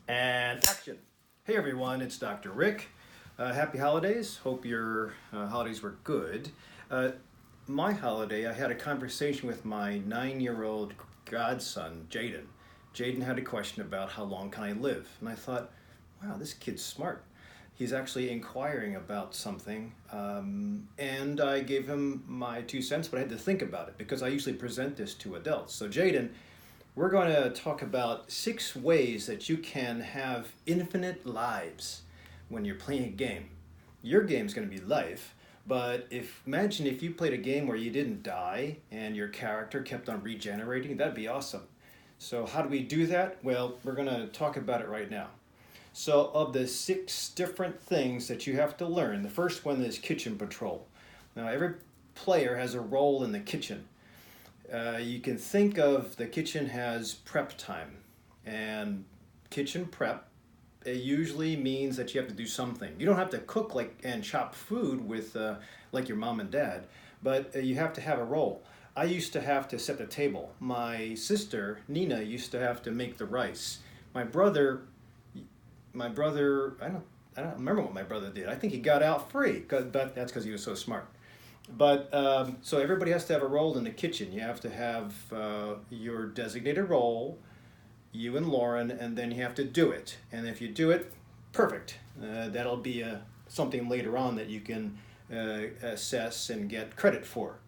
And action. Hey everyone, it's Dr. Rick. Happy holidays. Hope your holidays were good. Uh, my holiday, I had a conversation with my 9-year-old godson, Jaden. Jaden had a question about how long can I live? And I thought, wow, this kid's smart. He's actually inquiring about something, and I gave him my 2 cents, but I had to think about it because I usually present this to adults. So Jaden, we're going to talk about 6 ways that you can have infinite lives when you're playing a game. Your game's going to be life, but imagine if you played a game where you didn't die and your character kept on regenerating. That'd be awesome. So how do we do that? Well, we're going to talk about it right now. So of the 6 different things that you have to learn, the first one is kitchen patrol. Now every player has a role in the kitchen. You can think of the kitchen has prep time, and kitchen prep, it usually means that you have to do something. You don't have to cook and chop food with like your mom and dad, but you have to have a role. I used to have to set the table. My sister Nina used to have to make the rice. My brother, I don't remember what my brother did. I think he got out free, but that's because he was so smart. But so everybody has to have a role in the kitchen. You have to have your designated role, you and Lauren, and then you have to do it. And if you do it, perfect. That'll be something later on that you can assess and get credit for.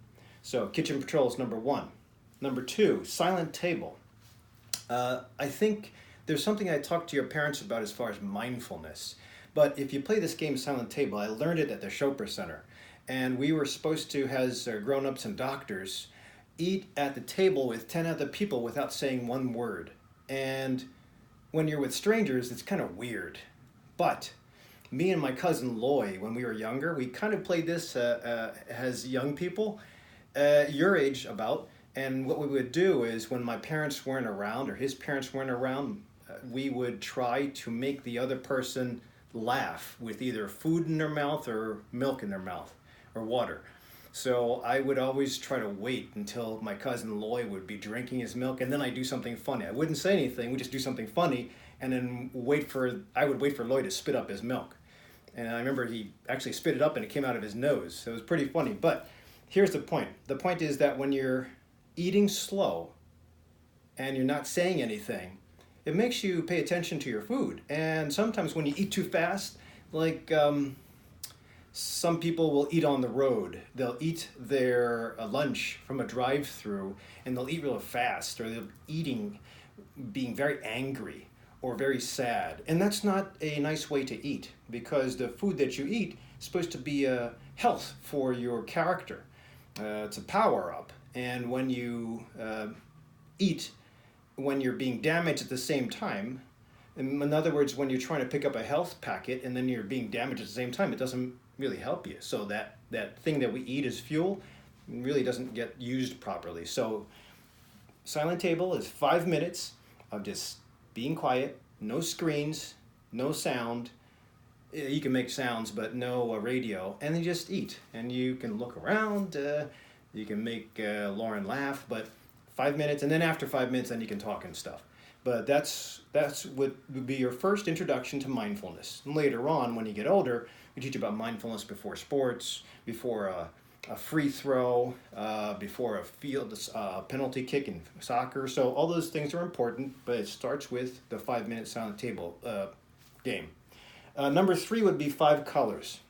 So kitchen patrol is number 1. Number 2, silent table. I think there's something I talked to your parents about as far as mindfulness. But if you play this game Silent Table, I learned it at the Chopra Center. And we were supposed to, as grown-ups and doctors, eat at the table with 10 other people without saying one word. And when you're with strangers, it's kind of weird. But me and my cousin Loy, when we were younger, we kind of played this as young people, your age about. And what we would do is when my parents weren't around or his parents weren't around, we would try to make the other person laugh with either food in their mouth or milk in their mouth or water. So I would always try to wait until my cousin Loy would be drinking his milk, and then I'd do something funny. I wouldn't say anything, we'd just do something funny, and then I would wait for Loy to spit up his milk. And I remember he actually spit it up and it came out of his nose. So it was pretty funny. But here's the point. The point is that when you're eating slow and you're not saying anything, it makes you pay attention to your food. And sometimes when you eat too fast, like some people will eat on the road. They'll eat their lunch from a drive-through and they'll eat real fast, or they'll eating being very angry or very sad. And that's not a nice way to eat, because the food that you eat is supposed to be a health for your character. It's a power-up. And when you eat when you're being damaged at the same time, in other words, when you're trying to pick up a health packet and then you're being damaged at the same time, it doesn't really help you. So that thing that we eat as fuel really doesn't get used properly. So silent table is 5 minutes of just being quiet, no screens, no sound. You can make sounds, but no radio, and then just eat. And you can look around, you can make Lauren laugh, but 5 minutes, and then after 5 minutes, then you can talk and stuff. But that's what would be your first introduction to mindfulness. And later on, when you get older, we teach about mindfulness before sports, before a free throw, before a field penalty kick in soccer. So all those things are important, but it starts with the 5-minute silent table game. Number 3 would be 5 colors.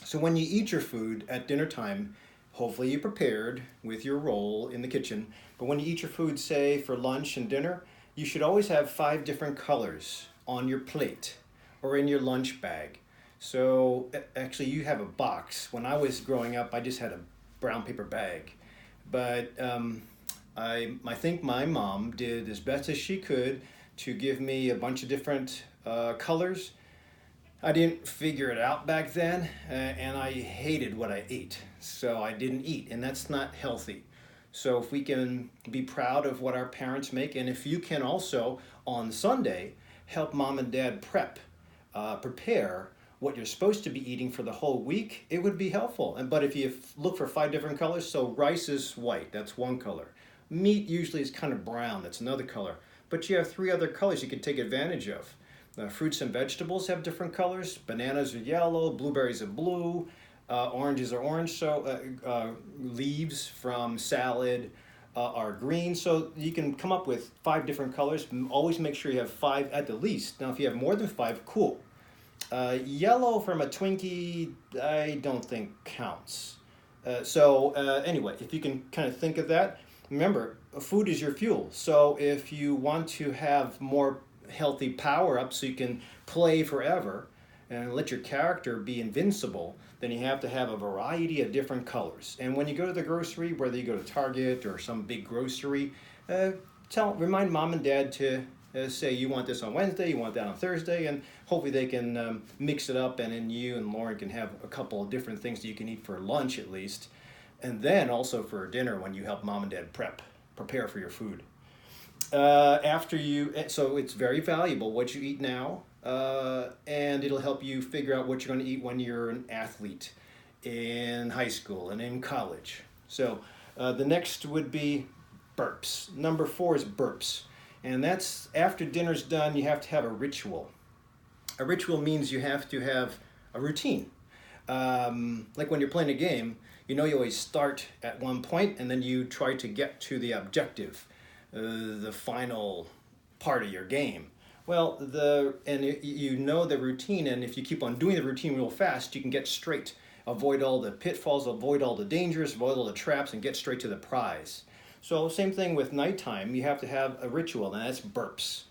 So when you eat your food at dinner time, hopefully you prepared with your role in the kitchen, but when you eat your food, say for lunch and dinner, you should always have 5 different colors on your plate or in your lunch bag. So actually you have a box. When I was growing up, I just had a brown paper bag. But I think my mom did as best as she could to give me a bunch of different colors. I didn't figure it out back then, and I hated what I ate, so I didn't eat, and that's not healthy. So if we can be proud of what our parents make, and if you can also, on Sunday, help mom and dad prepare what you're supposed to be eating for the whole week, it would be helpful. But if you look for 5 different colors, so rice is white, that's one color. Meat usually is kind of brown, that's another color. But you have 3 other colors you can take advantage of. Fruits and vegetables have different colors. Bananas are yellow, blueberries are blue, oranges are orange. So leaves from salad are green. So you can come up with 5 different colors. Always make sure you have 5 at the least. Now, if you have more than 5, cool. Yellow from a Twinkie, I don't think counts. Anyway, if you can kind of think of that, remember, food is your fuel. So if you want to have more healthy power-ups so you can play forever and let your character be invincible, then you have to have a variety of different colors. And when you go to the grocery, whether you go to Target or some big grocery, remind mom and dad to say you want this on Wednesday, you want that on Thursday, and hopefully they can mix it up, and then you and Lauren can have a couple of different things that you can eat for lunch at least, and then also for dinner when you help mom and dad prepare for your food. So it's very valuable what you eat now, and it'll help you figure out what you're going to eat when you're an athlete in high school and in college. So the next would be burps. Number 4 is burps. And that's after dinner's done, you have to have a ritual. A ritual means you have to have a routine. Like when you're playing a game, you always start at one point and then you try to get to the objective, the final part of your game. Well, you know the routine, and if you keep on doing the routine real fast, you can get straight. Avoid all the pitfalls, avoid all the dangers, avoid all the traps, and get straight to the prize. So same thing with nighttime, you have to have a ritual, and that's burps.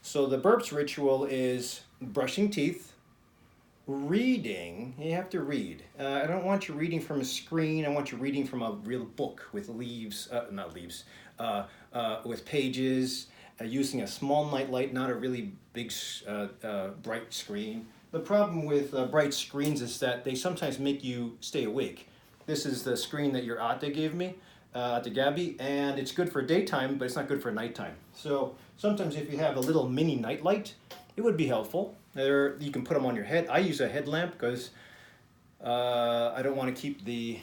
So the burps ritual is brushing teeth, reading. You have to read. I don't want you reading from a screen. I want you reading from a real book with with pages, using a small nightlight, not a really big, bright screen. The problem with bright screens is that they sometimes make you stay awake. This is the screen that your Ate gave me, Ate Gabby, and it's good for daytime, but it's not good for nighttime. So sometimes if you have a little mini nightlight, it would be helpful. You can put them on your head. I use a headlamp because I don't want to keep the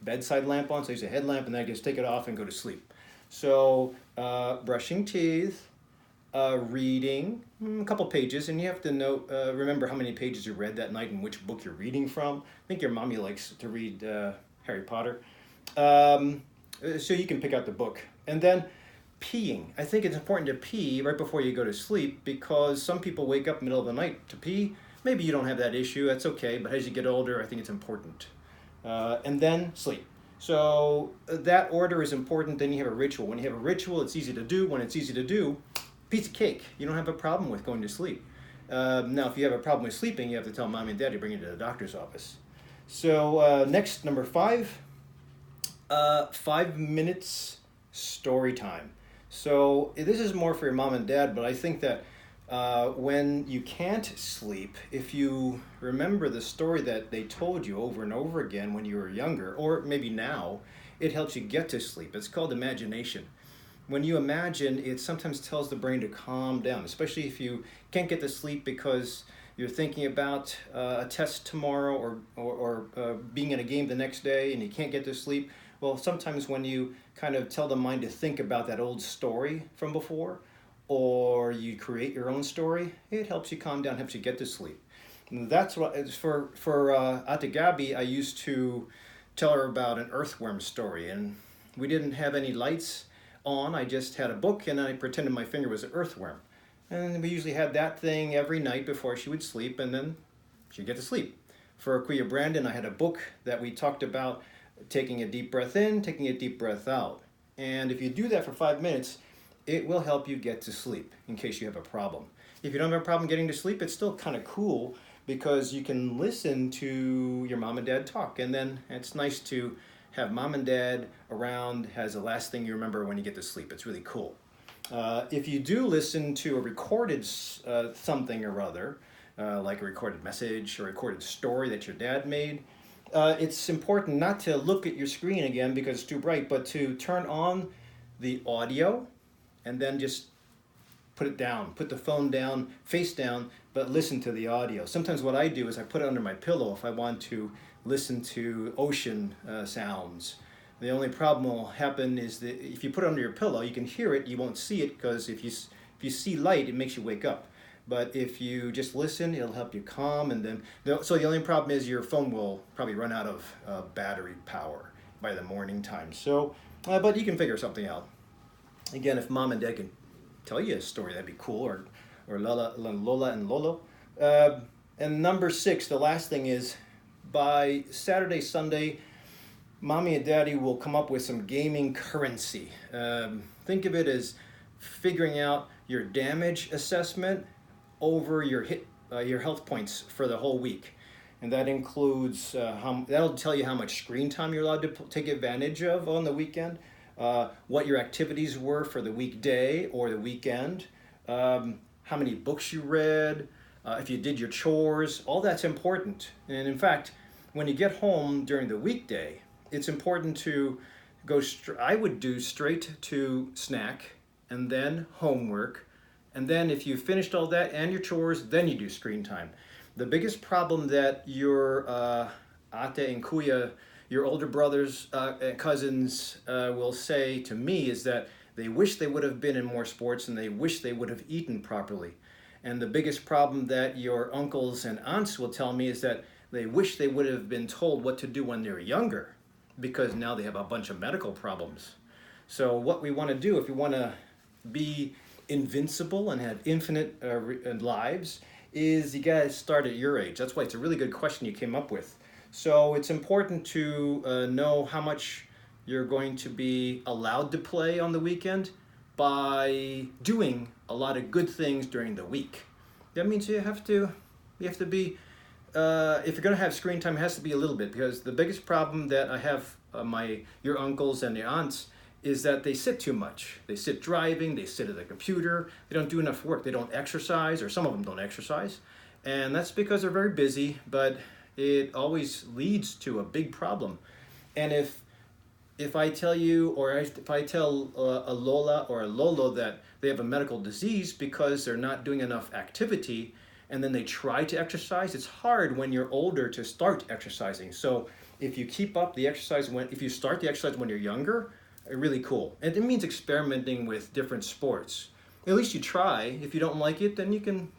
bedside lamp on, so I use a headlamp, and then I just take it off and go to sleep. So brushing teeth, reading, a couple pages, and you have to remember how many pages you read that night and which book you're reading from. I think your mommy likes to read Harry Potter. So you can pick out the book. And then peeing. I think it's important to pee right before you go to sleep because some people wake up in the middle of the night to pee. Maybe you don't have that issue, that's okay, but as you get older, I think it's important. And then sleep. So that order is important, then you have a ritual. When you have a ritual, it's easy to do. When it's easy to do, piece of cake. You don't have a problem with going to sleep. Now, if you have a problem with sleeping, you have to tell mom and dad to bring you to the doctor's office. So next, number 5, 5 minutes story time. So this is more for your mom and dad, but I think that when you can't sleep, if you remember the story that they told you over and over again when you were younger, or maybe now, it helps you get to sleep. It's called imagination. When you imagine, it sometimes tells the brain to calm down, especially if you can't get to sleep because you're thinking about a test tomorrow or being in a game the next day and you can't get to sleep. Well, sometimes when you kind of tell the mind to think about that old story from before, or you create your own story, it helps you calm down, helps you get to sleep. And that's what it's for Ate Gabby. I used to tell her about an earthworm story, and we didn't have any lights on. I just had a book, and I pretended my finger was an earthworm. And we usually had that thing every night before she would sleep, and then she'd get to sleep. For Akuya Brandon, I had a book that we talked about taking a deep breath in, taking a deep breath out. And if you do that for 5 minutes, it will help you get to sleep in case you have a problem. If you don't have a problem getting to sleep, it's still kind of cool because you can listen to your mom and dad talk. And then it's nice to have mom and dad around as the last thing you remember when you get to sleep. It's really cool. If you do listen to a recorded something or other, like a recorded message or a recorded story that your dad made, it's important not to look at your screen again because it's too bright, but to turn on the audio and then just put it down. Put the phone down, face down, but listen to the audio. Sometimes what I do is I put it under my pillow if I want to listen to ocean sounds. The only problem will happen is that if you put it under your pillow, you can hear it, you won't see it, because if you see light, it makes you wake up. But if you just listen, it'll help you calm. And then, so the only problem is your phone will probably run out of battery power by the morning time. So, but you can figure something out. Again, if mom and dad can tell you a story, that'd be cool. Or Lola and Lolo. And number 6, the last thing is by Saturday, Sunday, mommy and daddy will come up with some gaming currency. Think of it as figuring out your damage assessment over your health points for the whole week. And that includes, that'll tell you how much screen time you're allowed to take advantage of on the weekend, what your activities were for the weekday or the weekend, how many books you read, if you did your chores. All that's important. And in fact, when you get home during the weekday, it's important to go, I would do straight to snack and then homework. And then if you finished all that and your chores, then you do screen time. The biggest problem that your ate and kuya, your older brothers and cousins will say to me is that they wish they would have been in more sports and they wish they would have eaten properly. And the biggest problem that your uncles and aunts will tell me is that they wish they would have been told what to do when they were younger, because now they have a bunch of medical problems. So what we want to do, if we want to be invincible and have infinite lives, is you got to start at your age. That's why it's a really good question you came up with. So it's important to know how much you're going to be allowed to play on the weekend by doing a lot of good things during the week. That means you have to be, if you're going to have screen time, it has to be a little bit, because the biggest problem that I have your uncles and your aunts is that they sit too much. They sit driving, they sit at the computer, they don't do enough work, they don't exercise, or some of them don't exercise. And that's because they're very busy, but it always leads to a big problem. And if I tell you, or if I tell a Lola or a Lolo that they have a medical disease because they're not doing enough activity, and then they try to exercise, it's hard when you're older to start exercising. So if you keep up the exercise, if you start the exercise when you're younger, really cool. And it means experimenting with different sports. At least you try. If you don't like it, then you can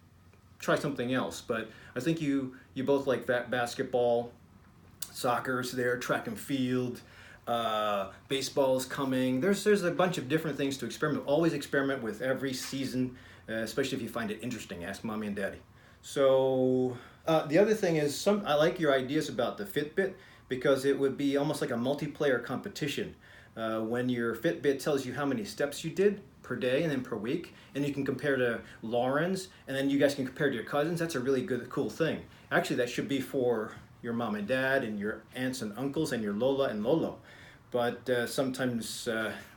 try something else. But I think you both like basketball, soccer's there, track and field, baseball's coming. There's a bunch of different things to experiment. Always experiment with every season, especially if you find it interesting. Ask mommy and daddy. So the other thing is, I like your ideas about the Fitbit, because it would be almost like a multiplayer competition. When your Fitbit tells you how many steps you did per day and then per week, and you can compare to Lauren's, and then you guys can compare to your cousins. That's a really cool thing. Actually, that should be for your mom and dad and your aunts and uncles and your Lola and Lolo. But sometimes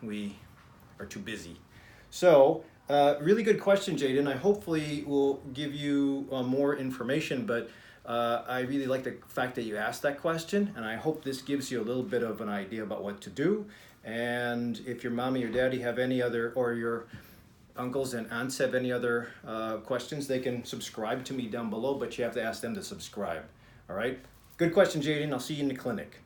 we are too busy. So really good question, Jaden. I hopefully will give you more information, but I really like the fact that you asked that question, and I hope this gives you a little bit of an idea about what to do. And if your mommy or daddy have any other, or your uncles and aunts have any other questions, they can subscribe to me down below, but you have to ask them to subscribe. All right? Good question, Jaden. I'll see you in the clinic.